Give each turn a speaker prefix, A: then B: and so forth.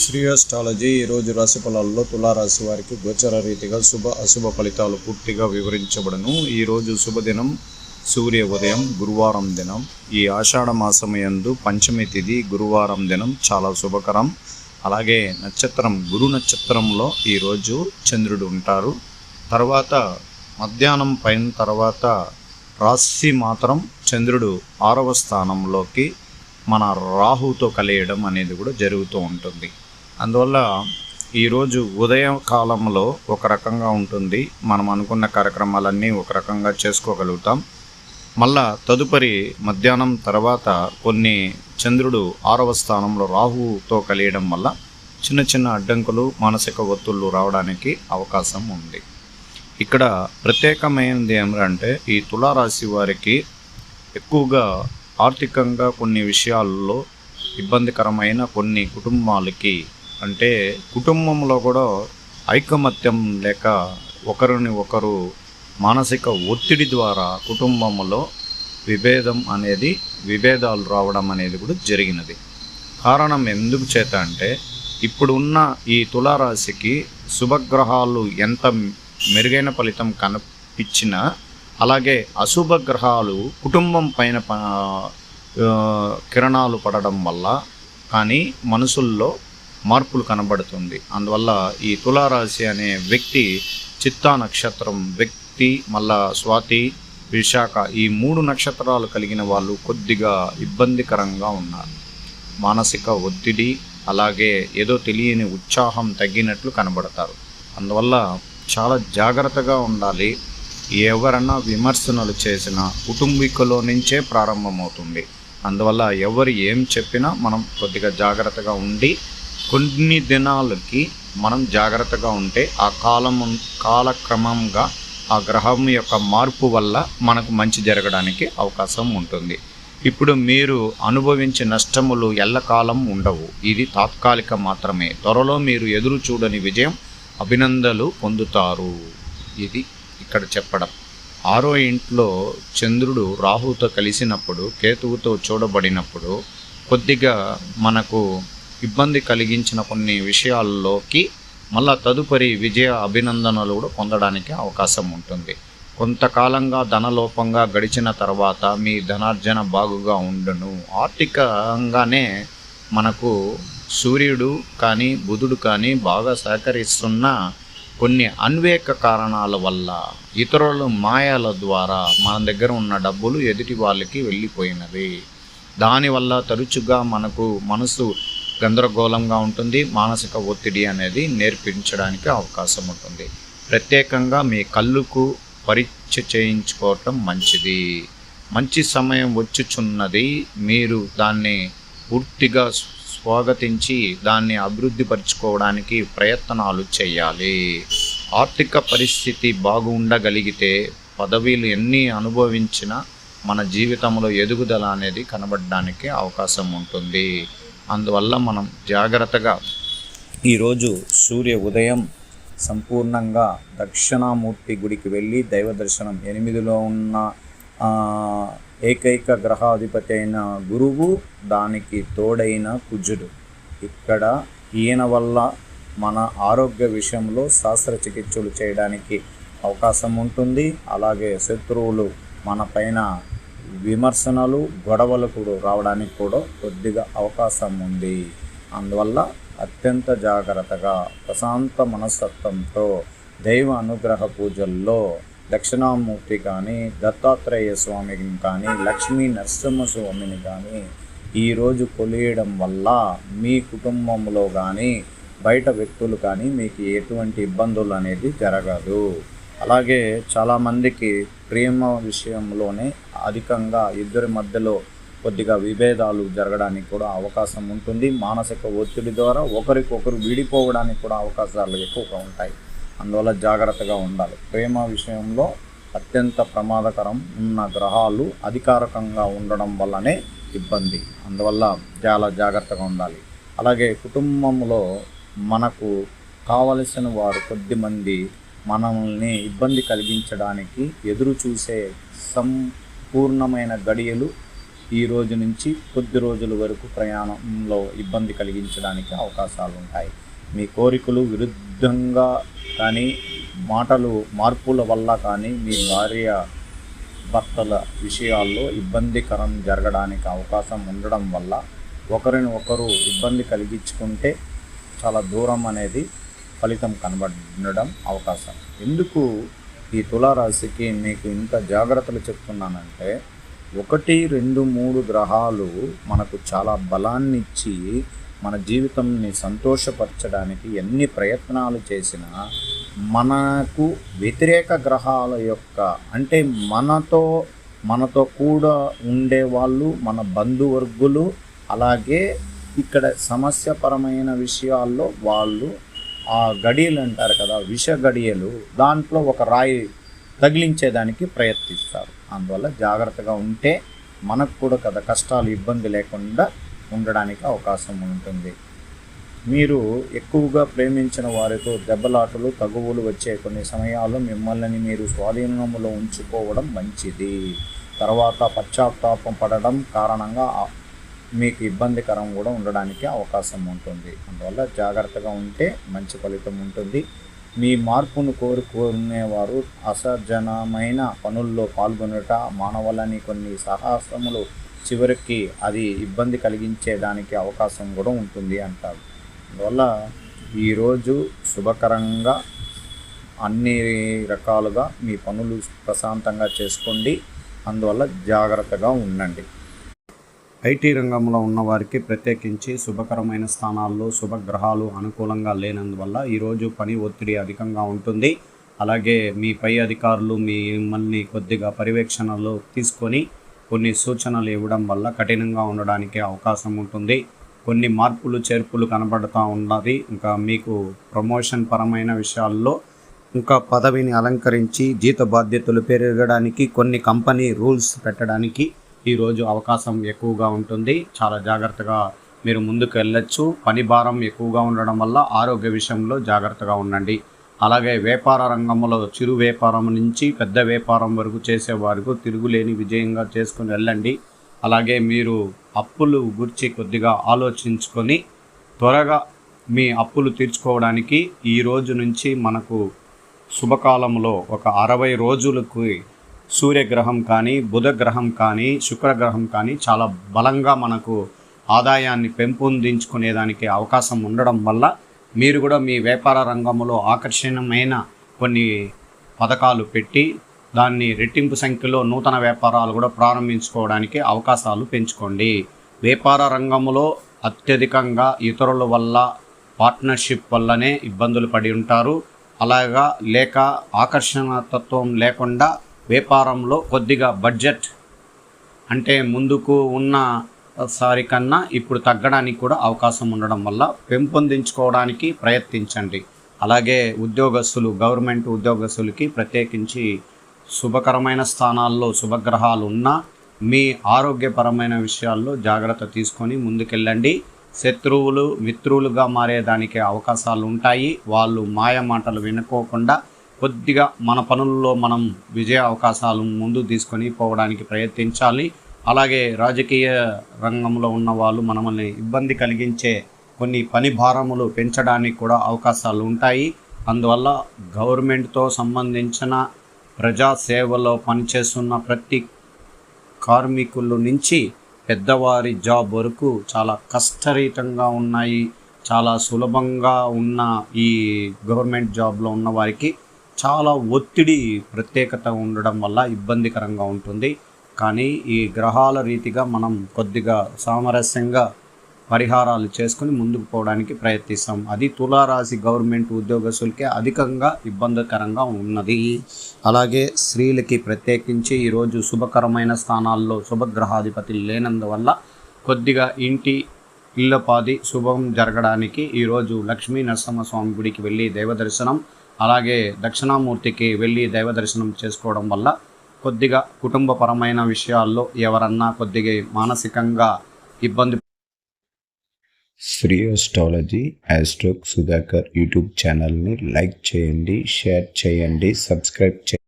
A: శ్రీయాస్ట్రాలజీ ఈరోజు రాశి ఫలాల్లో తులారాశి వారికి గోచర రీతిగా శుభ అశుభ ఫలితాలు పూర్తిగా వివరించబడను. ఈరోజు శుభదినం సూర్య ఉదయం, గురువారం దినం. ఈ ఆషాఢ మాసమయందు పంచమి తిథి గురువారం దినం చాలా శుభకరం. అలాగే నక్షత్రం గురు నక్షత్రంలో ఈరోజు చంద్రుడు ఉంటారు. తర్వాత మధ్యాహ్నం పైన తర్వాత రాశి మాత్రం చంద్రుడు 6వ స్థానంలోకి మన రాహుతో కలియడం అనేది కూడా జరుగుతూ ఉంటుంది. అందువల్ల ఈరోజు ఉదయం కాలంలో ఒక రకంగా ఉంటుంది, మనం అనుకున్న కార్యక్రమాలన్నీ ఒక రకంగా చేసుకోగలుగుతాం. మళ్ళా తదుపరి మధ్యాహ్నం తర్వాత కొన్ని చంద్రుడు 6వ స్థానంలో రాహుతో కలియడం వల్ల చిన్న చిన్న అడ్డంకులు, మానసిక ఒత్తిళ్లు రావడానికి అవకాశం ఉంది. ఇక్కడ ప్రత్యేకమైనది ఏమిటంటే ఈ తులారాశి వారికి ఎక్కువగా ఆర్థికంగా కొన్ని విషయాల్లో ఇబ్బందికరమైన కొన్ని కుటుంబాలకి, అంటే కుటుంబంలో కూడా ఐకమత్యం లేక ఒకరిని ఒకరు మానసిక ఒత్తిడి ద్వారా కుటుంబంలో విభేదాలు రావడం అనేది కూడా జరిగినది. కారణం ఎందుకు చేత అంటే ఇప్పుడు ఉన్న ఈ తులారాశికి శుభగ్రహాలు ఎంత మెరుగైన ఫలితం కనిపించినా అలాగే అశుభ గ్రహాలు కుటుంబం పైన కిరణాలు పడడం వల్ల కానీ మనసుల్లో మార్పులు కనబడుతుంది. అందువల్ల ఈ తులారాశి అనే వ్యక్తి చిత్తా నక్షత్రం వ్యక్తి, మళ్ళా స్వాతి, విశాఖ ఈ 3 నక్షత్రాలు కలిగిన వాళ్ళు కొద్దిగా ఇబ్బందికరంగా ఉన్నారు. మానసిక ఒత్తిడి అలాగే ఏదో తెలియని ఉత్సాహం తగ్గినట్లు కనబడతారు. అందువల్ల చాలా జాగ్రత్తగా ఉండాలి. ఎవరన్నా విమర్శనలు చేసినా కుటుంబీకుల నుంచే ప్రారంభమవుతుంది. అందువల్ల ఎవరు ఏం చెప్పినా మనం కొద్దిగా జాగ్రత్తగా ఉండి కొన్ని దినాలకి మనం జాగ్రత్తగా ఉంటే ఆ కాలక్రమంగా ఆ గ్రహం యొక్క మార్పు వల్ల మనకు మంచి జరగడానికి అవకాశం ఉంటుంది. ఇప్పుడు మీరు అనుభవించే నష్టములు ఎల్లకాలం ఉండవు, ఇది తాత్కాలిక మాత్రమే. త్వరలో మీరు ఎదురు చూడని విజయం, అభినందనలు పొందుతారు. ఇది ఇక్కడ చెప్పడం. 6వ ఇంట్లో చంద్రుడు రాహుతో కలిసినప్పుడు, కేతువుతో చూడబడినప్పుడు కొద్దిగా మనకు ఇబ్బంది కలిగించిన కొన్ని విషయాల్లోకి మళ్ళా తదుపరి విజయ అభినందనలు కూడా పొందడానికి అవకాశం ఉంటుంది. కొంతకాలంగా ధనలోపంగా గడిచిన తర్వాత మీ ధనార్జన బాగుగా ఉండును. ఆర్థికంగానే మనకు సూర్యుడు కానీ బుధుడు కానీ బాగా సహకరిస్తున్న కొన్ని అన్వేక కారణాల వల్ల ఇతరుల మాయాల ద్వారా మన దగ్గర ఉన్న డబ్బులు ఎదుటి వాళ్ళకి వెళ్ళిపోయినవి. దానివల్ల తరచుగా మనకు మనసు గందరగోళంగా ఉంటుంది, మానసిక ఒత్తిడి అనేది నేర్పించడానికి అవకాశం ఉంటుంది. ప్రత్యేకంగా మీ కళ్ళుకు పరీక్ష చేయించుకోవటం మంచిది. మంచి సమయం వచ్చుచున్నది, మీరు దాన్ని పూర్తిగా స్వాగతించి దాన్ని అభివృద్ధి పరుచుకోవడానికి ప్రయత్నాలు చేయాలి. ఆర్థిక పరిస్థితి బాగుండగలిగితే పదవీలు ఎన్ని అనుభవించినా మన జీవితంలో ఎదుగుదల అనేది కనబడడానికి అవకాశం ఉంటుంది. అందువల్ల మనం జాగ్రత్తగా ఈరోజు సూర్య ఉదయం సంపూర్ణంగా దక్షిణామూర్తి గుడికి వెళ్ళి దైవ దర్శనం, 8లో ఉన్న ఏకైక గ్రహాధిపతి అయిన గురువు, దానికి తోడైన కుజుడు. ఇక్కడ ఈయన వల్ల మన ఆరోగ్య విషయంలో శస్త్రచికిత్సలు చేయడానికి అవకాశం ఉంటుంది. అలాగే శత్రువులు మన పైన విమర్శనలు, గొడవలు కూడా రావడానికి కూడా కొద్దిగా అవకాశం ఉంది. అందువల్ల అత్యంత జాగ్రత్తగా ప్రశాంత మనస్తత్వంతో దైవ అనుగ్రహ పూజల్లో దక్షిణామూర్తి కానీ, దత్తాత్రేయ స్వామిని కానీ, లక్ష్మీ నరసింహస్వామిని కానీ ఈరోజు కొలియడం వల్ల మీ కుటుంబంలో కానీ బయట వ్యక్తులు కానీ మీకు ఎటువంటి ఇబ్బందులు అనేది జరగదు. అలాగే చాలామందికి ప్రేమ విషయంలోనే అధికంగా ఇద్దరి మధ్యలో కొద్దిగా విభేదాలు జరగడానికి కూడా అవకాశం ఉంటుంది. మానసిక ఒత్తిడి ద్వారా ఒకరికొకరు విడిపోవడానికి కూడా అవకాశాలు ఎక్కువగా ఉంటాయి. అందువల్ల జాగ్రత్తగా ఉండాలి. ప్రేమ విషయంలో అత్యంత ప్రమాదకరం ఉన్న గ్రహాలు అధికారకంగా ఉండడం వల్లనే ఇబ్బంది. అందువల్ల చాలా జాగ్రత్తగా ఉండాలి. అలాగే కుటుంబంలో మనకు కావలసిన వారు కొద్దిమంది మనల్ని ఇబ్బంది కలిగించడానికి ఎదురు చూసే సంపూర్ణమైన గడియలు ఈ రోజు నుంచి కొద్ది రోజుల వరకు ప్రయాణంలో ఇబ్బంది కలిగించడానికి అవకాశాలు ఉంటాయి. మీ కోరికలు విరుద్ధంగా కానీ మార్పుల వల్ల కానీ మీ భార్య భర్తల విషయాల్లో ఇబ్బందికరం జరగడానికి అవకాశం ఉండడం వల్ల ఒకరిని ఒకరు ఇబ్బంది కలిగించుకుంటే చాలా దూరం అనేది ఫలితం కనబడడం అవకాశం. ఎందుకు ఈ తులారాశికి మీకు ఇంత జాగ్రత్తలు చెప్తున్నానంటే 1, 2, 3 గ్రహాలు మనకు చాలా బలాన్ని ఇచ్చి మన జీవితంని సంతోషపరచడానికి ఎన్ని ప్రయత్నాలు చేసినా మనకు వ్యతిరేక గ్రహాల యొక్క అంటే మనతో కూడా ఉండేవాళ్ళు, మన బంధువర్గులు, అలాగే ఇక్కడ సమస్యపరమైన విషయాల్లో వాళ్ళు ఆ గడియలు అంటారు కదా, విష గడియలు, దాంట్లో ఒక రాయి తగిలించేదానికి ప్రయత్నిస్తారు. అందువల్ల జాగ్రత్తగా ఉంటే మనకు కూడా కదా కష్టాలు ఇబ్బంది లేకుండా ఉండడానికి అవకాశం ఉంటుంది. మీరు ఎక్కువగా ప్రేమించిన వారితో దెబ్బలాటలు తగువులు వచ్చే కొన్ని సమయాల్లో మిమ్మల్ని మీరు స్వాధీనంలో ఉంచుకోవడం మంచిది. తర్వాత పశ్చాత్తాపం పడడం కారణంగా మీకు ఇబ్బందికరం కూడా ఉండడానికి అవకాశం ఉంటుంది. అందువల్ల జాగ్రత్తగా ఉంటే మంచి ఫలితం ఉంటుంది. మీ మార్పును కోరుకునేవారు అసహజమైన పనుల్లో పాల్గొనట మానవాళని కొన్ని సాహసములు చివరికి అది ఇబ్బంది కలిగించేదానికి అవకాశం కూడా ఉంటుంది అంటారు. అందువల్ల ఈరోజు శుభకరంగా అన్ని రకాలుగా మీ పనులు ప్రశాంతంగా చేసుకోండి. అందువల్ల జాగ్రత్తగా ఉండండి. ఐటీ రంగంలో ఉన్నవారికి ప్రత్యేకించి శుభకరమైన స్థానాల్లో శుభగ్రహాలు అనుకూలంగా లేనందువల్ల ఈరోజు పని ఒత్తిడి అధికంగా ఉంటుంది. అలాగే మీ పై అధికారులు మిమ్మల్ని కొద్దిగా పర్యవేక్షణలో తీసుకొని కొన్ని సూచనలు ఇవ్వడం వల్ల కఠినంగా ఉండడానికి అవకాశం ఉంటుంది. కొన్ని మార్పులు చేర్పులు కనబడుతూ ఉన్నది. ఇంకా మీకు ప్రమోషన్ పరమైన విషయాల్లో ఇంకా పదవిని అలంకరించి జీత బాధ్యతలు పెరగడానికి కొన్ని కంపెనీ రూల్స్ పెట్టడానికి ఈరోజు అవకాశం ఎక్కువగా ఉంటుంది. చాలా జాగ్రత్తగా మీరు ముందుకు వెళ్ళొచ్చు. పని భారం ఎక్కువగా ఉండడం వల్ల ఆరోగ్య విషయంలో జాగ్రత్తగా ఉండండి. అలాగే వ్యాపార రంగంలో చిరు వ్యాపారం నుంచి పెద్ద వ్యాపారం వరకు చేసేవారికి తిరుగులేని విజయంగా చేసుకుని వెళ్ళండి. అలాగే మీరు అప్పులు గురించి కొద్దిగా ఆలోచించుకొని త్వరగా మీ అప్పులు తీర్చుకోవడానికి ఈ రోజు నుంచి మనకు శుభకాలంలో ఒక 60 రోజులకు సూర్యగ్రహం కానీ, బుధగ్రహం కానీ, శుక్రగ్రహం కానీ చాలా బలంగా మనకు ఆదాయాన్ని పెంపొందించుకునేదానికి అవకాశం ఉండడం వల్ల మీరు కూడా మీ వ్యాపార రంగంలో ఆకర్షణీయమైన కొన్ని పథకాలు పెట్టి దాన్ని రెట్టింపు సంఖ్యలో నూతన వ్యాపారాలు కూడా ప్రారంభించుకోవడానికి అవకాశాలు పెంచుకోండి. వ్యాపార రంగంలో అత్యధికంగా ఇతరుల వల్ల పార్ట్నర్షిప్ వల్లనే ఇబ్బందులు పడి ఉంటారు. అలాగా లేక ఆకర్షణతత్వం లేకుండా వ్యాపారంలో కొద్దిగా బడ్జెట్ అంటే ముందుకు ఉన్న సారి కన్నా ఇప్పుడు తగ్గడానికి కూడా అవకాశం ఉండడం వల్ల పెంపొందించుకోవడానికి ప్రయత్నించండి. అలాగే ఉద్యోగస్తులు, గవర్నమెంట్ ఉద్యోగస్తులకి ప్రత్యేకించి శుభకరమైన స్థానాల్లో శుభగ్రహాలు ఉన్నా మీ ఆరోగ్యపరమైన విషయాల్లో జాగ్రత్త తీసుకొని ముందుకెళ్ళండి. శత్రువులు మిత్రులుగా మారేదానికి అవకాశాలు ఉంటాయి. వాళ్ళు మాయ మాటలు వినుకోకుండా కొద్దిగా మన పనుల్లో మనం విజయ అవకాశాలు ముందు తీసుకొని పోవడానికి ప్రయత్నించాలి. అలాగే రాజకీయ రంగంలో ఉన్న వాళ్ళు మనల్ని ఇబ్బంది కలిగించే కొన్ని పని భారములు పెంచడానికి కూడా అవకాశాలు ఉంటాయి. అందువల్ల గవర్నమెంట్తో సంబంధించిన ప్రజాసేవలో పనిచేస్తున్న ప్రతి కార్మికుల నుంచి పెద్దవారి జాబ్ వరకు చాలా కష్టరహితంగా ఉన్నాయి. చాలా సులభంగా ఉన్న ఈ గవర్నమెంట్ జాబ్లో ఉన్న వారికి చాలా ఒత్తిడి ప్రత్యేకత ఉండడం వల్ల ఇబ్బందికరంగా ఉంటుంది. కానీ ఈ గ్రహాల రీతిగా మనం కొద్దిగా సామరస్యంగా పరిహారాలు చేసుకుని ముందుకు పోవడానికి ప్రయత్నిస్తాం. అది తులారాశి గవర్నమెంట్ ఉద్యోగస్తులకే అధికంగా ఇబ్బందికరంగా ఉన్నది. అలాగే స్త్రీలకి ప్రత్యేకించి ఈరోజు శుభకరమైన స్థానాల్లో శుభగ్రహాధిపతి లేనందువల్ల కొద్దిగా ఇళ్ళపాది శుభం జరగడానికి ఈరోజు లక్ష్మీ నరసింహస్వామి గుడికి వెళ్ళి దైవ దర్శనం, అలాగే దక్షిణామూర్తికి వెళ్ళి దైవ దర్శనం చేసుకోవడం వల్ల కొద్దిగా కుటుంబపరమైన విషయాల్లో ఎవరన్నా కొద్దిగా మానసికంగా ఇబ్బంది.
B: శ్రీ ఆస్ట్రాలజీ ఆస్ట్రోక్ సుధాకర్ యూట్యూబ్ ఛానల్ని లైక్ చేయండి, షేర్ చేయండి, సబ్స్క్రైబ్ చేయండి.